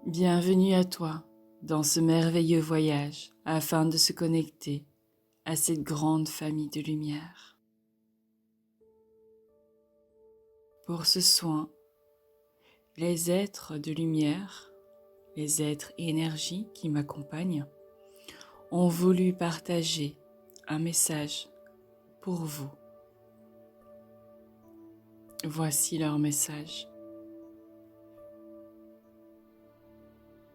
Bienvenue à toi dans ce merveilleux voyage afin de se connecter à cette grande famille de lumière. Pour ce soin, les êtres de lumière, les êtres énergie qui m'accompagnent, ont voulu partager un message pour vous. Voici leur message.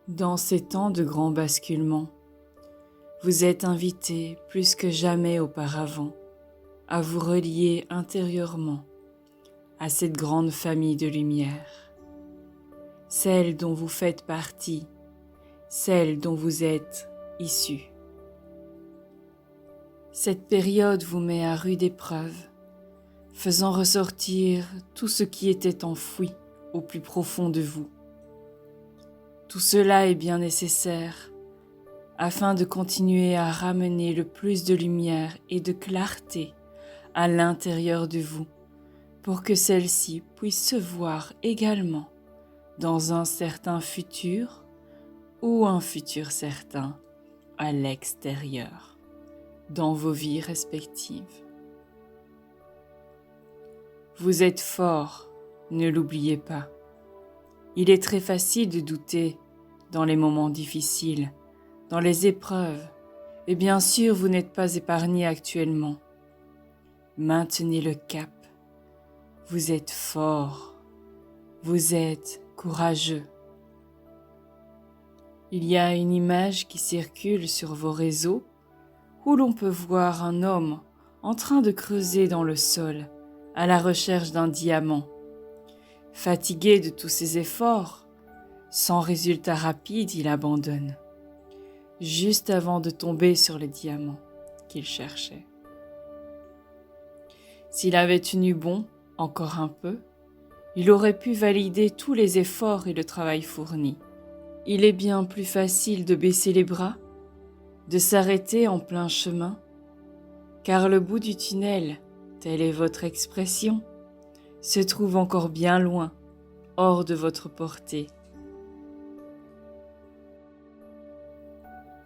Dans ces temps de grand basculement, vous êtes invités plus que jamais auparavant à vous relier intérieurement à cette grande famille de lumière, celle dont vous faites partie, celle dont vous êtes issus. Cette période vous met à rude épreuve, faisant ressortir tout ce qui était enfoui au plus profond de vous. Tout cela est bien nécessaire afin de continuer à ramener le plus de lumière et de clarté à l'intérieur de vous pour que celle-ci puisse se voir également dans un certain futur ou un futur certain à l'extérieur, dans vos vies respectives. Vous êtes forts, ne l'oubliez pas. Il est très facile de douter dans les moments difficiles, dans les épreuves, et bien sûr vous n'êtes pas épargnés actuellement. Maintenez le cap. Vous êtes forts, vous êtes courageux. Il y a une image qui circule sur vos réseaux où l'on peut voir un homme en train de creuser dans le sol à la recherche d'un diamant. Fatigué de tous ses efforts, sans résultat rapide, il abandonne, juste avant de tomber sur le diamant qu'il cherchait. S'il avait tenu bon encore un peu, il aurait pu valider tous les efforts et le travail fourni. Il est bien plus facile de baisser les bras, de s'arrêter en plein chemin, car le bout du tunnel, telle est votre expression, se trouve encore bien loin, hors de votre portée.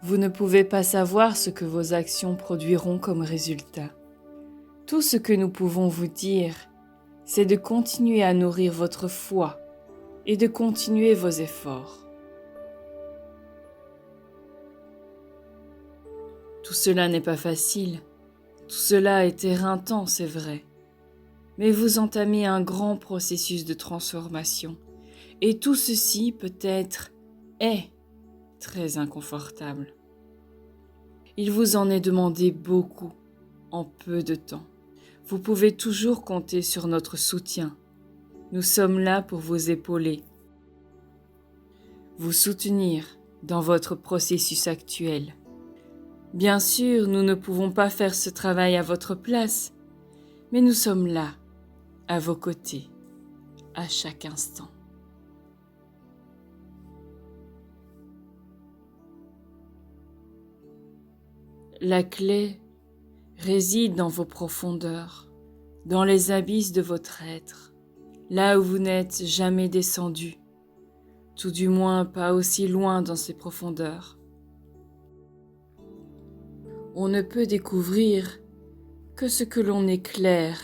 Vous ne pouvez pas savoir ce que vos actions produiront comme résultat. Tout ce que nous pouvons vous dire, c'est de continuer à nourrir votre foi et de continuer vos efforts. Tout cela n'est pas facile, tout cela est éreintant, c'est vrai, mais vous entamez un grand processus de transformation et tout ceci peut-être est très inconfortable. Il vous en est demandé beaucoup en peu de temps. Vous pouvez toujours compter sur notre soutien. Nous sommes là pour vous épauler, vous soutenir dans votre processus actuel. Bien sûr, nous ne pouvons pas faire ce travail à votre place, mais nous sommes là, à vos côtés, à chaque instant. La clé réside dans vos profondeurs, dans les abysses de votre être, là où vous n'êtes jamais descendu, tout du moins pas aussi loin dans ces profondeurs. On ne peut découvrir que ce que l'on éclaire,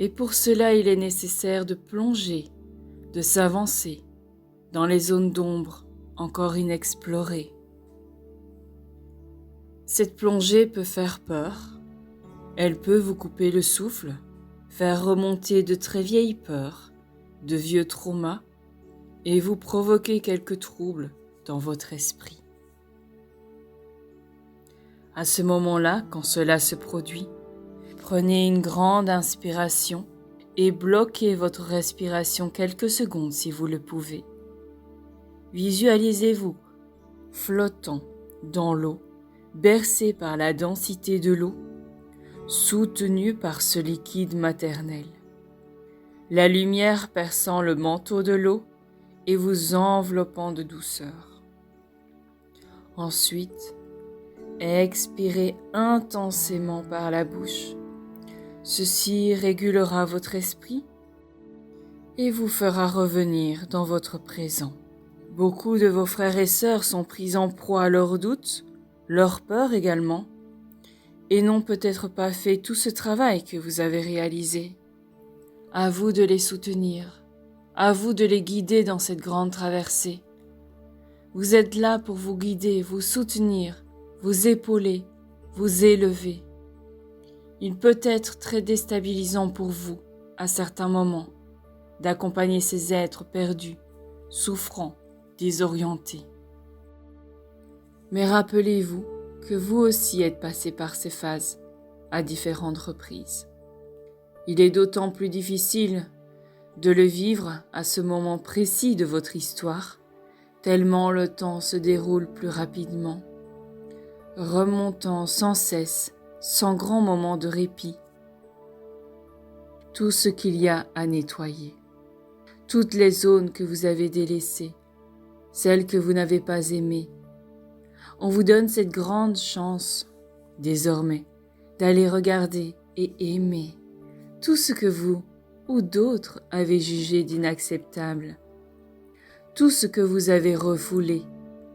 et pour cela il est nécessaire de plonger, de s'avancer dans les zones d'ombre encore inexplorées. Cette plongée peut faire peur, elle peut vous couper le souffle, faire remonter de très vieilles peurs, de vieux traumas, et vous provoquer quelques troubles dans votre esprit. À ce moment-là, quand cela se produit, prenez une grande inspiration et bloquez votre respiration quelques secondes si vous le pouvez. Visualisez-vous flottant dans l'eau, bercé par la densité de l'eau, soutenu par ce liquide maternel. La lumière perçant le manteau de l'eau et vous enveloppant de douceur. Ensuite, expirez intensément par la bouche. Ceci régulera votre esprit et vous fera revenir dans votre présent. Beaucoup de vos frères et sœurs sont pris en proie à leurs doutes, leurs peurs également, et n'ont peut-être pas fait tout ce travail que vous avez réalisé. À vous de les soutenir, à vous de les guider dans cette grande traversée. Vous êtes là pour vous guider, vous soutenir, vous épauler, vous élever. Il peut être très déstabilisant pour vous, à certains moments, d'accompagner ces êtres perdus, souffrants, désorientés. Mais rappelez-vous que vous aussi êtes passé par ces phases à différentes reprises. Il est d'autant plus difficile de le vivre à ce moment précis de votre histoire, tellement le temps se déroule plus rapidement, remontant sans cesse, sans grand moment de répit, tout ce qu'il y a à nettoyer, toutes les zones que vous avez délaissées, celles que vous n'avez pas aimées. On vous donne cette grande chance, désormais, d'aller regarder et aimer tout ce que vous ou d'autres avez jugé d'inacceptable, tout ce que vous avez refoulé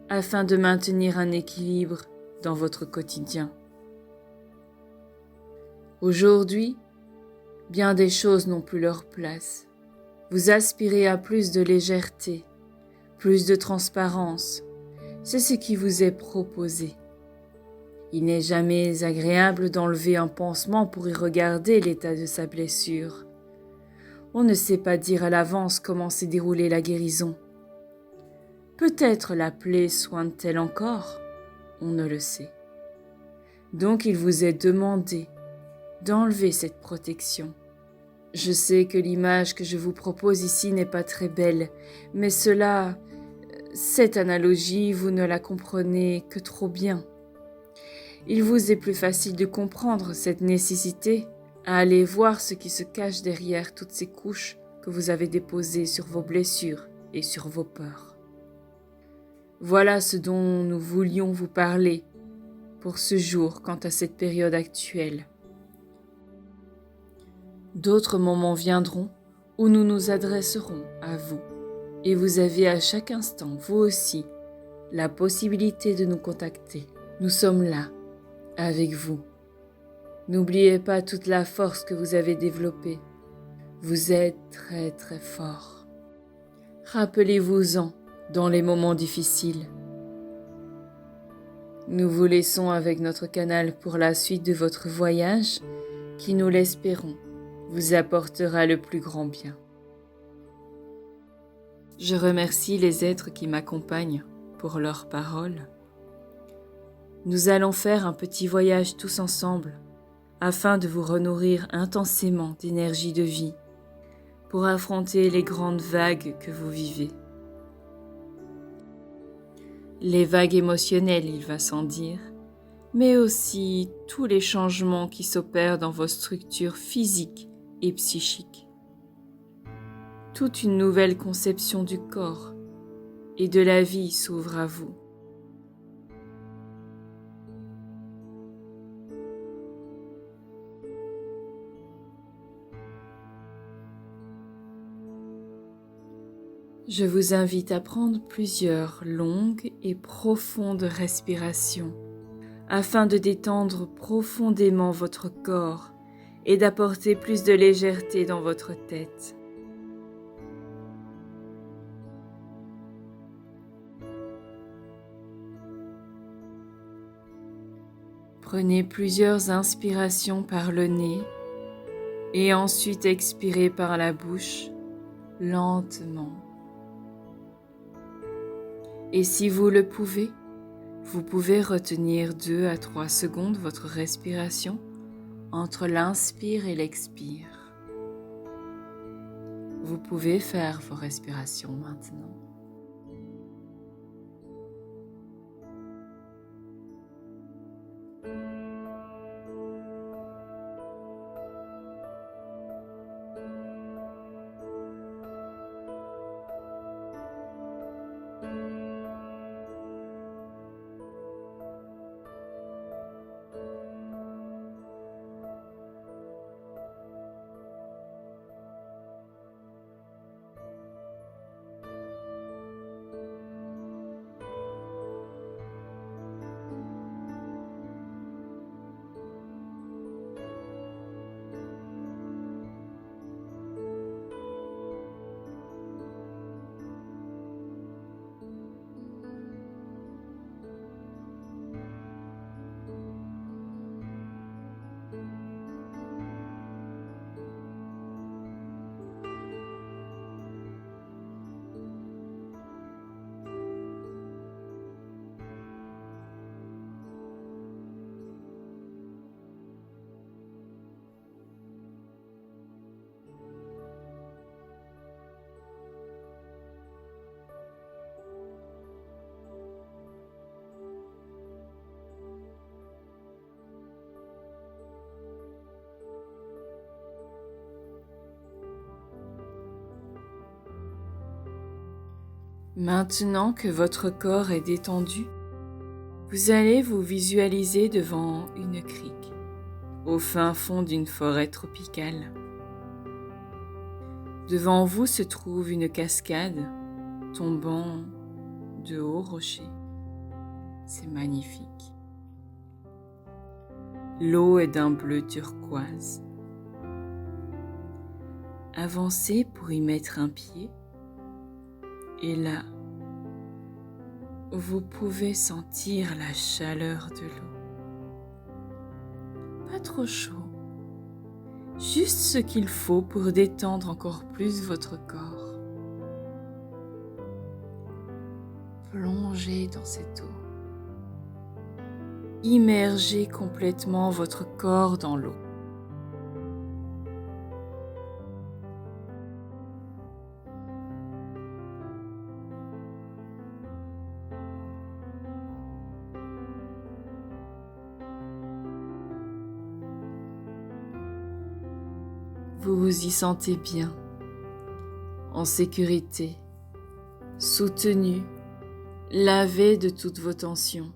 afin de maintenir un équilibre dans votre quotidien. Aujourd'hui, bien des choses n'ont plus leur place. Vous aspirez à plus de légèreté, plus de transparence. C'est ce qui vous est proposé. Il n'est jamais agréable d'enlever un pansement pour y regarder l'état de sa blessure. On ne sait pas dire à l'avance comment s'est déroulée la guérison. Peut-être la plaie soigne-t-elle encore, on ne le sait. Donc il vous est demandé d'enlever cette protection. Je sais que l'image que je vous propose ici n'est pas très belle, mais cette analogie, vous ne la comprenez que trop bien. Il vous est plus facile de comprendre cette nécessité à aller voir ce qui se cache derrière toutes ces couches que vous avez déposées sur vos blessures et sur vos peurs. Voilà ce dont nous voulions vous parler pour ce jour quant à cette période actuelle. D'autres moments viendront où nous nous adresserons à vous et vous avez à chaque instant, vous aussi, la possibilité de nous contacter. Nous sommes là, avec vous. N'oubliez pas toute la force que vous avez développée. Vous êtes très très fort. Rappelez-vous-en dans les moments difficiles. Nous vous laissons avec notre canal pour la suite de votre voyage qui, nous l'espérons, vous apportera le plus grand bien. Je remercie les êtres qui m'accompagnent pour leurs paroles. Nous allons faire un petit voyage tous ensemble afin de vous renourrir intensément d'énergie de vie pour affronter les grandes vagues que vous vivez. Les vagues émotionnelles, il va sans dire, mais aussi tous les changements qui s'opèrent dans vos structures physiques et psychiques. Toute une nouvelle conception du corps et de la vie s'ouvre à vous. Je vous invite à prendre plusieurs longues et profondes respirations afin de détendre profondément votre corps et d'apporter plus de légèreté dans votre tête. Prenez plusieurs inspirations par le nez et ensuite expirez par la bouche lentement. Et si vous le pouvez, vous pouvez retenir 2 à 3 secondes votre respiration entre l'inspire et l'expire. Vous pouvez faire vos respirations maintenant. Maintenant que votre corps est détendu, vous allez vous visualiser devant une crique, au fin fond d'une forêt tropicale. Devant vous se trouve une cascade tombant de hauts rochers. C'est magnifique. L'eau est d'un bleu turquoise. Avancez pour y mettre un pied et là, vous pouvez sentir la chaleur de l'eau. Pas trop chaud, juste ce qu'il faut pour détendre encore plus votre corps. Plongez dans cette eau. Immergez complètement votre corps dans l'eau. Vous vous y sentez bien, en sécurité, soutenu, lavé de toutes vos tensions,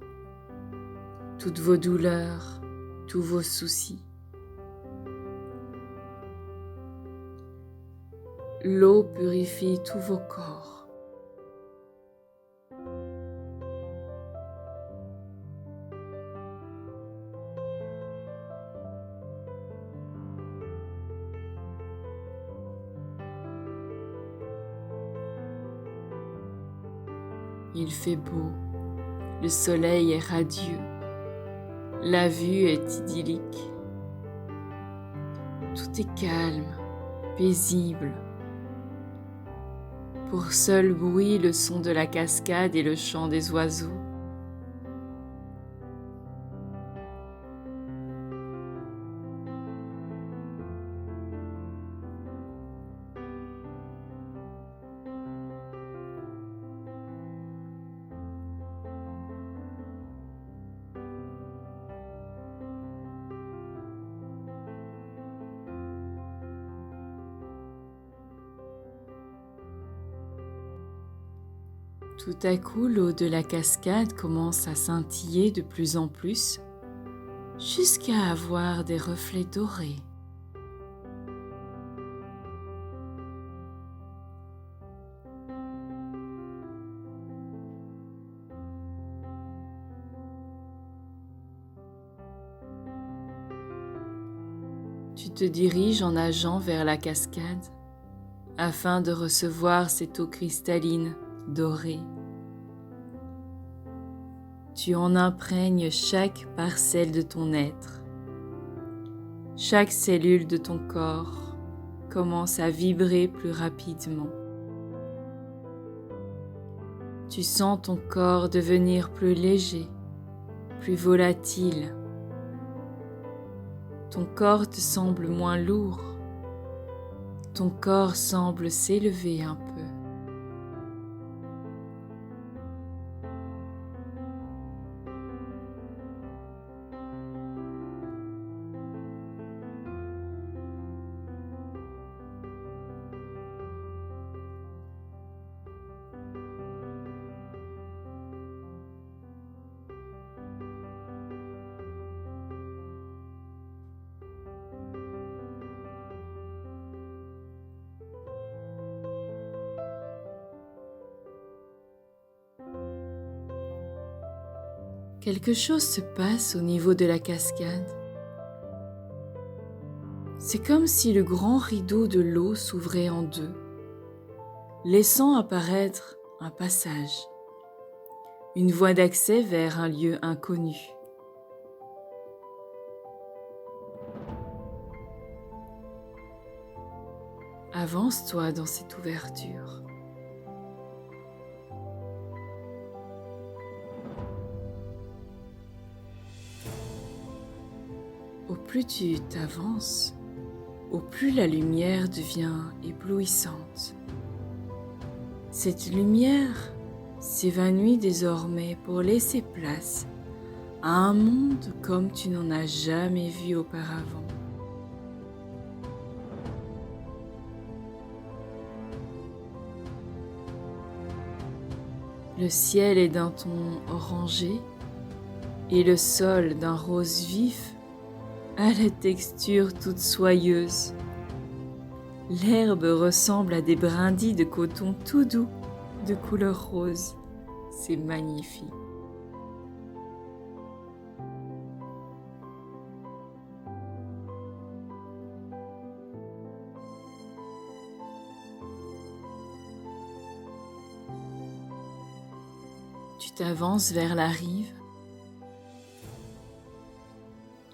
toutes vos douleurs, tous vos soucis. L'eau purifie tous vos corps. Il fait beau, le soleil est radieux, la vue est idyllique. Tout est calme, paisible. Pour seul bruit, le son de la cascade et le chant des oiseaux. Tout à coup, l'eau de la cascade commence à scintiller de plus en plus, jusqu'à avoir des reflets dorés. Tu te diriges en nageant vers la cascade afin de recevoir cette eau cristalline dorée. Tu en imprègnes chaque parcelle de ton être. Chaque cellule de ton corps commence à vibrer plus rapidement. Tu sens ton corps devenir plus léger, plus volatile. Ton corps te semble moins lourd. Ton corps semble s'élever un peu. Quelque chose se passe au niveau de la cascade. C'est comme si le grand rideau de l'eau s'ouvrait en deux, laissant apparaître un passage, une voie d'accès vers un lieu inconnu. Avance-toi dans cette ouverture. Au plus tu t'avances, au plus la lumière devient éblouissante. Cette lumière s'évanouit désormais pour laisser place à un monde comme tu n'en as jamais vu auparavant. Le ciel est d'un ton orangé et le sol d'un rose vif a la texture toute soyeuse. L'herbe ressemble à des brindilles de coton tout doux de couleur rose. C'est magnifique. Tu t'avances vers la rive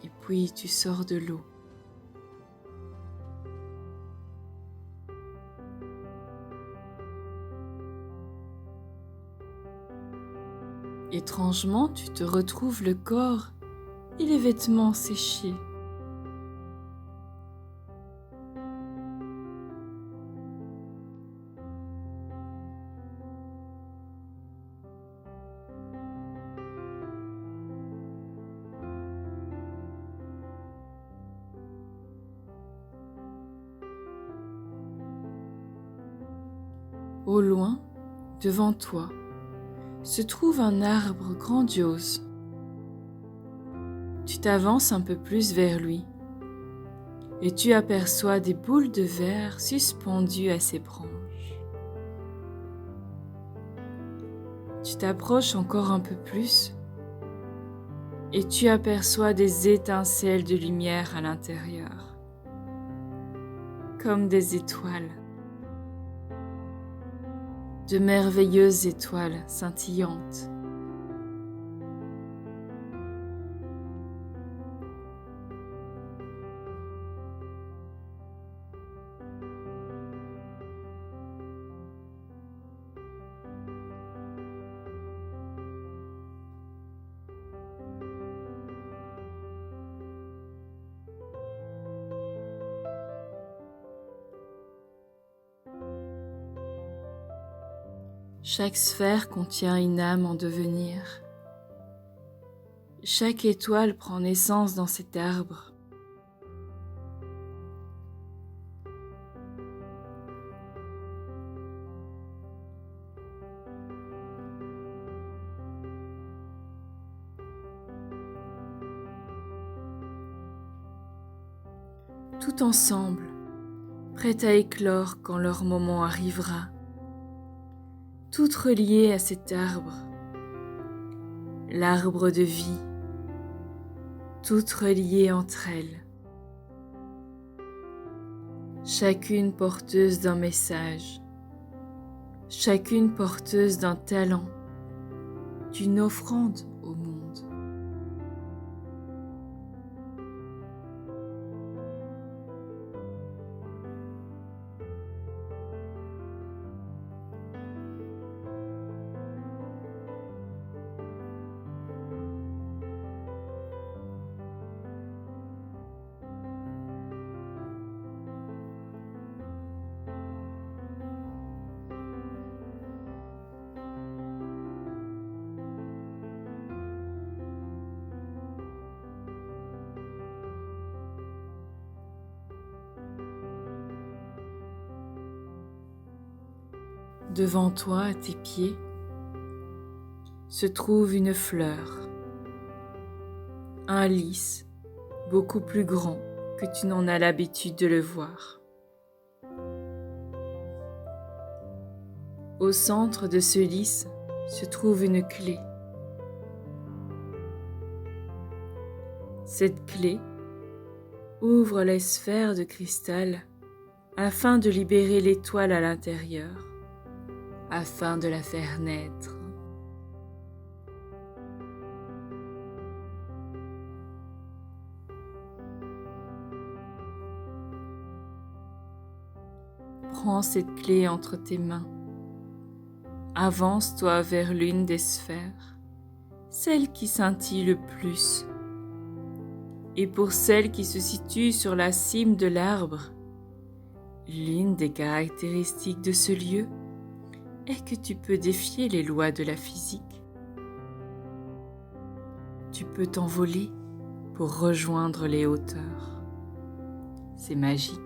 et puis tu sors de l'eau. Étrangement, tu te retrouves le corps et les vêtements séchés. Au loin, devant toi, se trouve un arbre grandiose. Tu t'avances un peu plus vers lui et tu aperçois des boules de verre suspendues à ses branches. Tu t'approches encore un peu plus et tu aperçois des étincelles de lumière à l'intérieur, comme des étoiles. De merveilleuses étoiles scintillantes. Chaque sphère contient une âme en devenir. Chaque étoile prend naissance dans cet arbre. Tout ensemble, prêtes à éclore quand leur moment arrivera. Toutes reliées à cet arbre, l'arbre de vie, toutes reliées entre elles, chacune porteuse d'un message, chacune porteuse d'un talent, d'une offrande au monde. Devant toi, à tes pieds, se trouve une fleur, un lys beaucoup plus grand que tu n'en as l'habitude de le voir. Au centre de ce lys se trouve une clé. Cette clé ouvre les sphères de cristal afin de libérer l'étoile à l'intérieur, afin de la faire naître. Prends cette clé entre tes mains. Avance-toi vers l'une des sphères, celle qui scintille le plus. Et pour celle qui se situe sur la cime de l'arbre, l'une des caractéristiques de ce lieu est que tu peux défier les lois de la physique. Tu peux t'envoler pour rejoindre les hauteurs. C'est magique.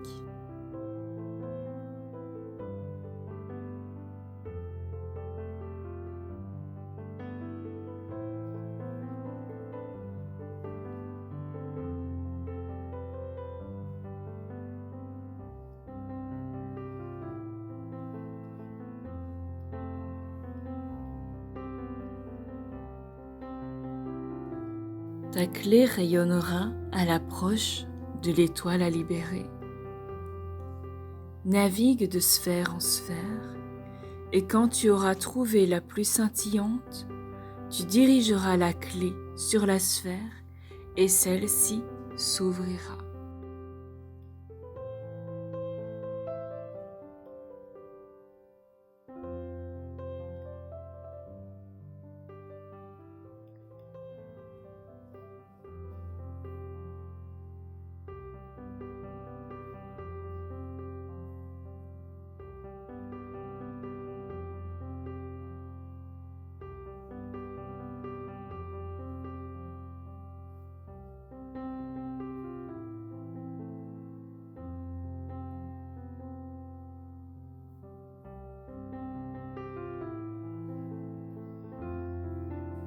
Ta clé rayonnera à l'approche de l'étoile à libérer. Navigue de sphère en sphère, et quand tu auras trouvé la plus scintillante, tu dirigeras la clé sur la sphère et celle-ci s'ouvrira.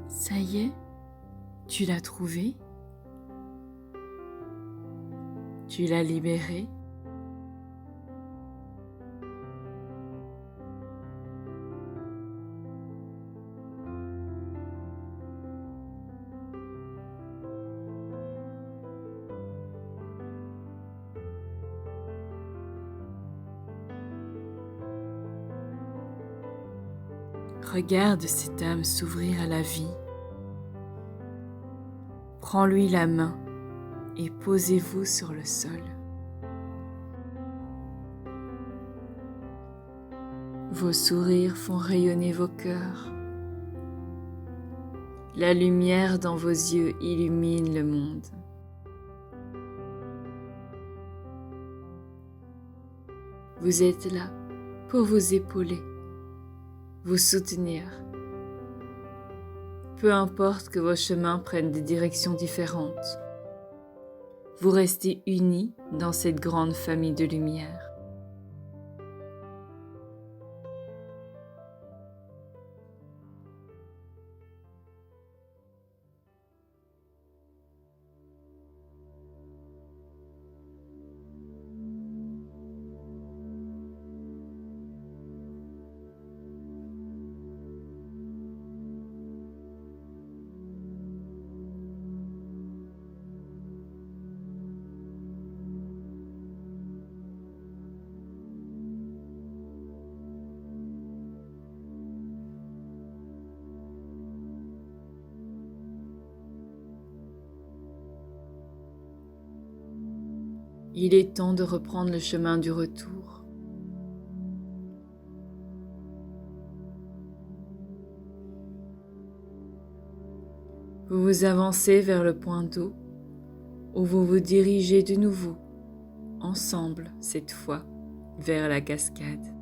Ça y est, tu l'as trouvé, tu l'as libéré. Regarde cette âme s'ouvrir à la vie. Prends-lui la main et posez-vous sur le sol. Vos sourires font rayonner vos cœurs. La lumière dans vos yeux illumine le monde. Vous êtes là pour vous épauler, vous soutenir. Peu importe que vos chemins prennent des directions différentes, vous restez unis dans cette grande famille de lumière. Il est temps de reprendre le chemin du retour. Vous vous avancez vers le point d'eau où vous vous dirigez de nouveau, ensemble cette fois, vers la cascade.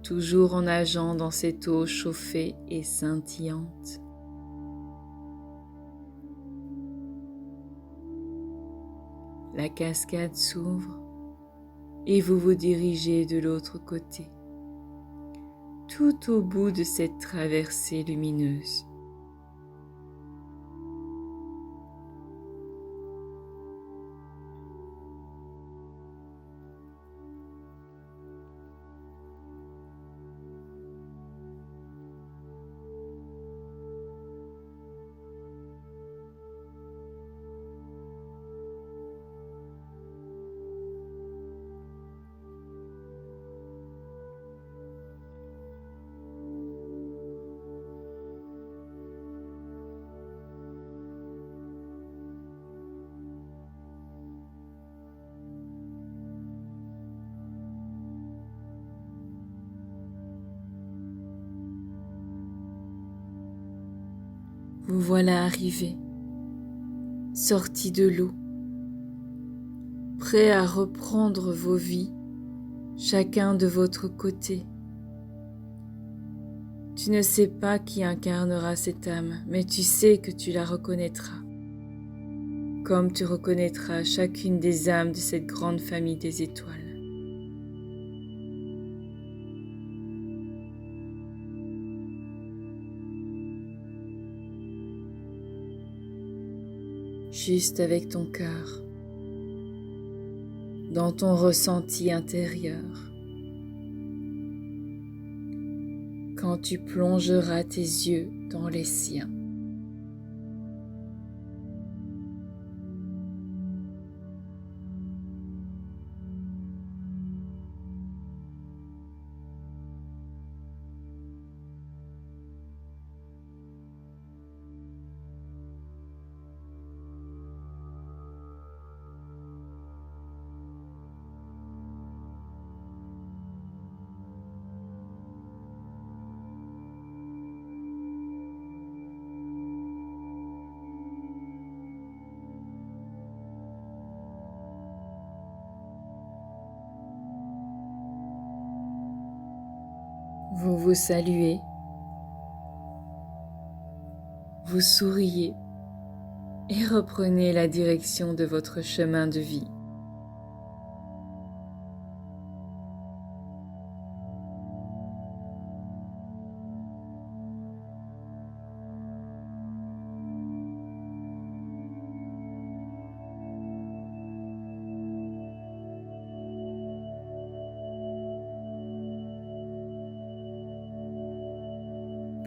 Toujours en nageant dans cette eau chauffée et scintillante. La cascade s'ouvre et vous vous dirigez de l'autre côté, tout au bout de cette traversée lumineuse. Vous voilà arrivé, sorti de l'eau, prêt à reprendre vos vies, chacun de votre côté. Tu ne sais pas qui incarnera cette âme, mais tu sais que tu la reconnaîtras, comme tu reconnaîtras chacune des âmes de cette grande famille des étoiles. Juste avec ton cœur, dans ton ressenti intérieur. Quand tu plongeras tes yeux dans les siens. Vous vous saluez, vous souriez et reprenez la direction de votre chemin de vie.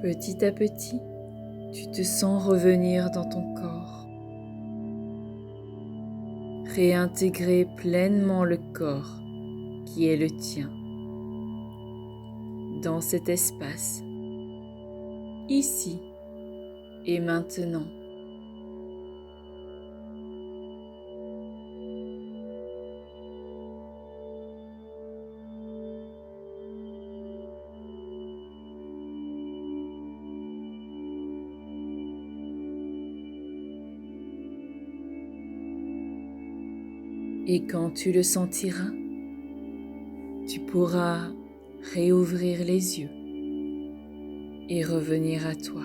Petit à petit, tu te sens revenir dans ton corps, réintégrer pleinement le corps qui est le tien, dans cet espace, ici et maintenant. Et quand tu le sentiras, tu pourras réouvrir les yeux et revenir à toi.